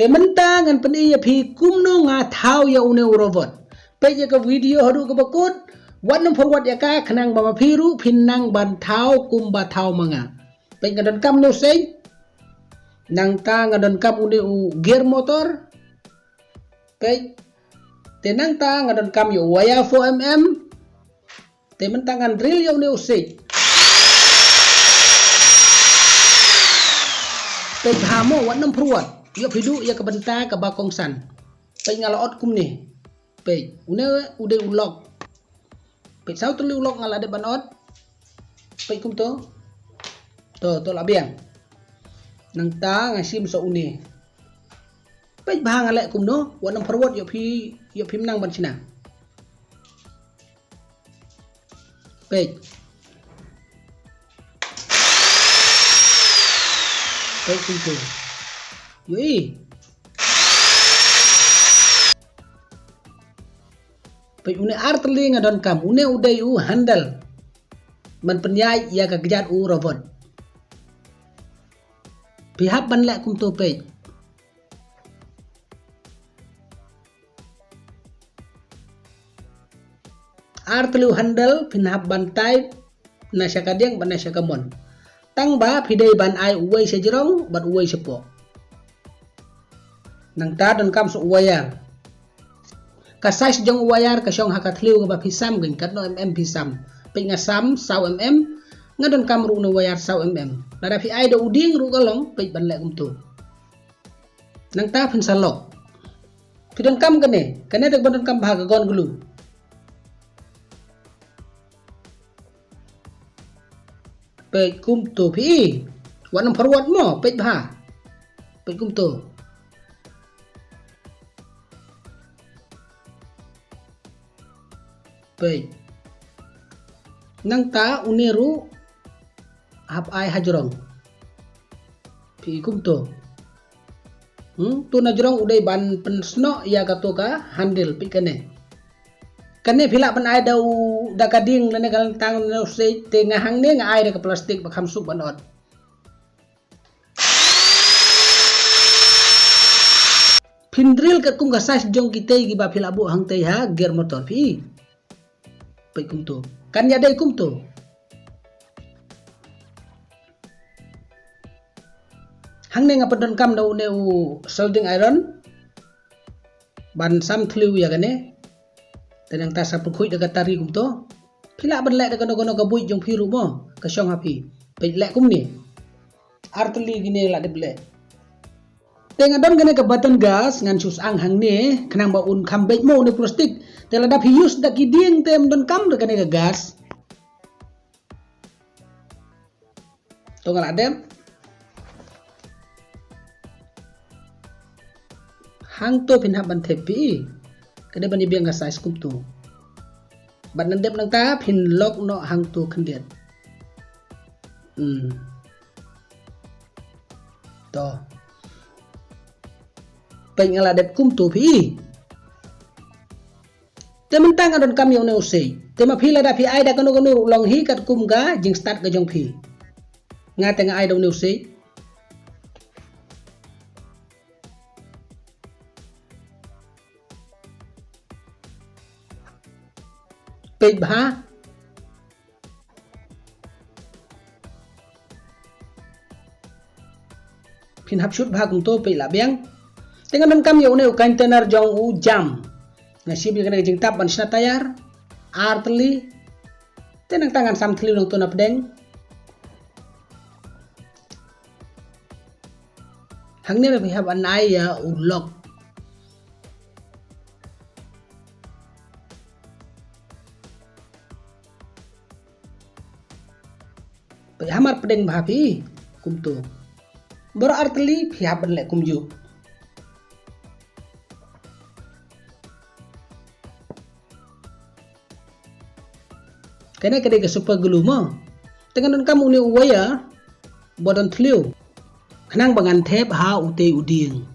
Tementangan pen iya pi kumno nga thau ya une urovot. Pe ya ka video hadu ka bakut. Wat nam forward ya ka khnang ba phiru phinnang ban thau kum ba thau manga. Pe ngadon kam no sei. Nang ta ngadon kam une u gear motor. Pe tenang ta ngadon kam yo waya 4mm. Tementangan drill ya une u sei. Pe hamo wat nam forward. Yo pidu ya kebenta ke bakong san. Pe ngalaot kum ni. Pe une ude ulok. Pe sau tuli ulok ngalade banot. Pe kum to. To labiang. Nang ta ngasim so une. Pe bah ngalek kum no. Wanam forward yo pi menang ban sina. Pe. Pe kum to. Yui. Pe une artli ngadon kam une uday u handle. Man penyai ya ka gejat u robot. Pihak ban lek kum to pe. Artli u handle pinhap bantai nasya kadeng ban nasya kamon. Tang ba pidai ban ai uwai sejrong ban uwai sepo. Nang ta don kam so wayar ka size jong wayar ka syong hakatliu ka pisam gen kat no mm pisam pe ngasam saw mm ngadon kam ru no wayar saw mm nada fi ai do uding ru galong pe ban lek kum tu nang ta pin salok fi don kam kane tak ban kam bhaga gon gulu pe kum tu fi wanam forward mo pe bha pe kum tu pe nang ta uniru hap ai hajrong pi kum to tu najrong udai ban pensno ya kato ka handle pi kane phila ban ai dau da kading lene kal tang no sei te ngahang ne nga ai da ka plastik ba kham suk banot pindril ka kum ga size jong kitei gi ba phila bu hang tei ha gear motor pi pe kum to kan ya dai kum to hang ne ngapadon kam dau ne soldering iron ban sam thliu ya gane tenang ta sa pukhui daga tari kum to phila ban lek daga no ka bui jong phiru mo ka syong hapi pe lek kum ni artli gine la de ble tenga don gane ka button gas ngan sus ang hang ne khnang ba un kham bej mo ne plastik tela da use da kiding tem don kam da kane ka gas to ngal adem hang to pin ban thepi kade ban biang ka size kum tu ban nan dep nang ta pin lok no hang tu khandiat to pe ngala dep kum tu pi tementang adon kam yang ne usei tema phila da phi ai da kanu long hi kat kum ga jing start ga jong phi nga tenga ai do ne usei pe bha phin hap shoot bha kum to pe la biang tenga don kam yang ne container jong u jam nasib yang kena jeng tap ban sina tayar artli tenang tangan sam thliu nang to na pedeng hang ne be have an ai ya ulok pe hamar pedeng bhapi kum to bor artli phi haban le kum ju kena kede ke super glue mo tengan kamu ni waya bodon thliu khnang bangan thep ha ute uding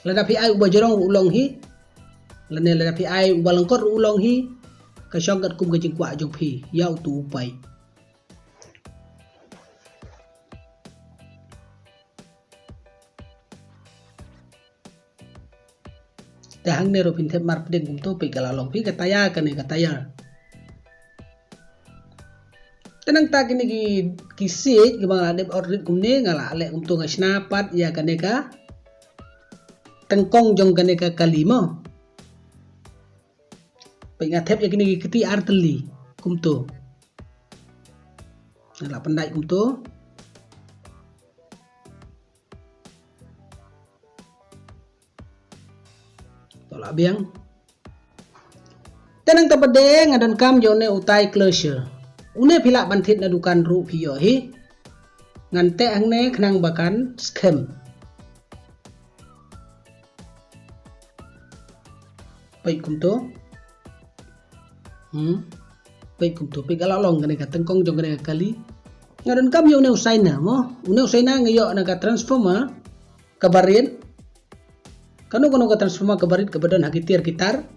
lada pi ai ubajorong ulong hi lane lada pi ai ubalangkot ulong hi ka syongkat kum ke jingkwa jong phi yau tu pai hang ne ro pin thep mar pding kum to pe kala long pi kataya kane kataya tenang ta kini ki sit ki bang adep outreach kum ne ngala le kum to ngasna pat ya kane ka tengkong jong kane ka kalimo pe ngathep ya kini kiti arteli kum to ngala pandai kum to tolak biang tenang tapade ngadon kam jone utai closure une phila banthit na dukan ru phiyo hi ngante angne khnang bakan scam pai kum to pai kum to pai galalong kane ka tengkong jong kane kali ngadon kam yo ne usaina mo une usaina ngayo na ka transformer kabarin kanu ka transformer kabarit ka badan hakitir kitar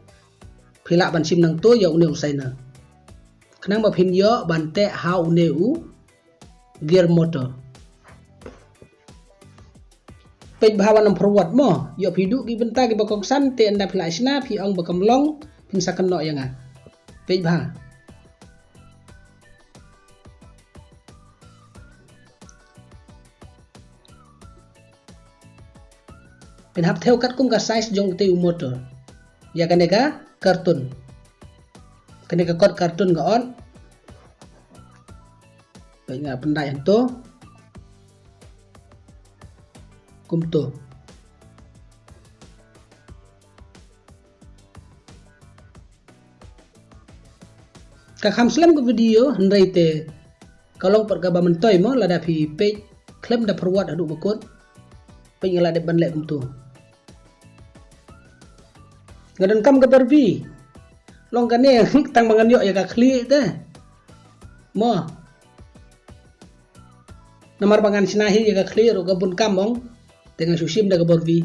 phila ban sim nang to ya une usaina kenang ba phin yo bante ha une u gear motor pe bhawan nam forward mo yo phidu ki benta ki bakong san te anda phila isna phi ong bakam long phin sakan no yanga pe bha pin hap theo kat kum ka size jong te motor ya kaneka kartun kaneka kot kartun ga on penga pendai to kum to ka kham slam ko video handai te kalong per ga ba mentoy mo lada phi page klem da forward adu bakot pengala de ban le kum to ngadon kam kabar vi long kane tang mangan yo ya ka kli te mo namar bangan sinahi ya ka kli ro gabun kamong dengan susim da kabar vi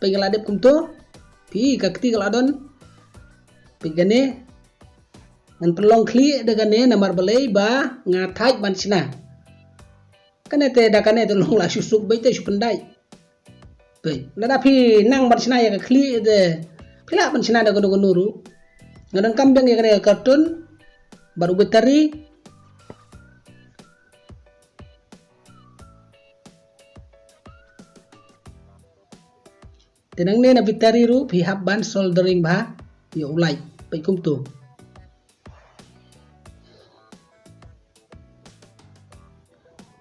pengala de kum to pi ka kti kaladon pegane ngan pelong kli de kane namar balai ba ngathaj ban sina kane te da kane to long la susuk bai te supendai pe lada phi nang ban sina ya ka kli de phila ban sina da gono gonuru ngadon kambeng ya kane kartun baru betari tenang ne na betari ru phi hab ban soldering ba ya ulai pe kum tu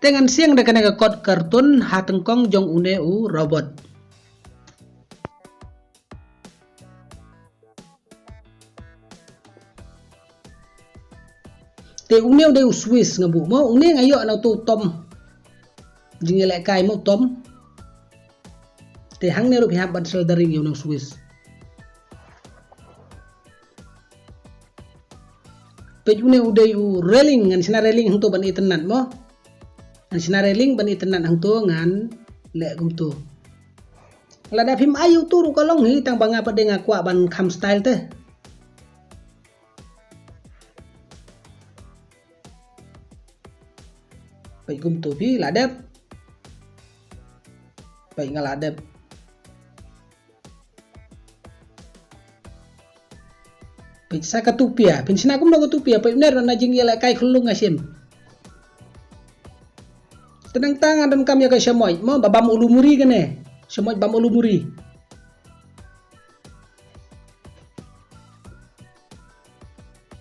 dengan siang da kane ka kot kartun ha tengkong jong une u robot te uneu de Swiss ngabu mo une ngayo na tu tom jingele kai mo tom te hang ne ru phi ban soldering yo no Swiss pe uneu de u railing ngan sina railing hang to ban itenan mo an sina railing ban itenan hang to ngan le gum tu lada phim ayu tu ru kalong hi tang banga pade ngakwa ban kham style te pai kum tu pi ladep pai ngaladep pai sa katupia pin sina kum no katupia pai ner na jing yela kai khulung asim tenang tangan dan kam ya ka semoy mo babam ulumuri kene semoy bam ulumuri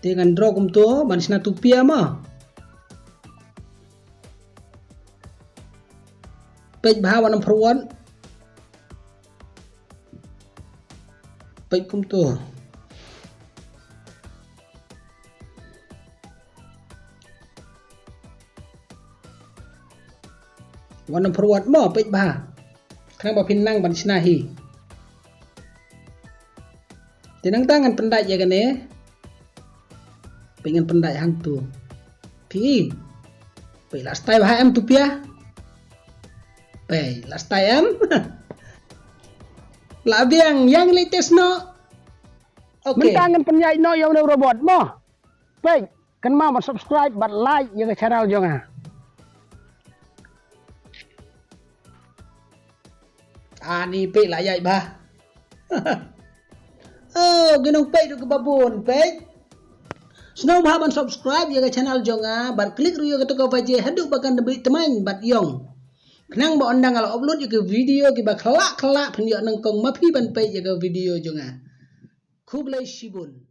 dengan draw kum tu ban sina tupia mo page bhawa nam forward page kum tu wan nam forward mo page bha khang ba phin nang ban sinahi tenang tangan pendai ya kane pengen pendai hang tu pi pe last time ha em tu pia pe last time la biang yang latest no okay mentangan penyai no yang robot mo pe kan mau subscribe but like yang channel jonga ani pe la yai ba Oh, ginong page ru ke babon page. Snow ban subscribe ya ke channel jonga, bat klik ru ya ke toko baje hadu bakan debi teman bat yong. Kenang ba ondang kalau upload ya ke video ki ba kelak pen ya nang kong mapi ban page ya ke video jonga. Kublai shibun.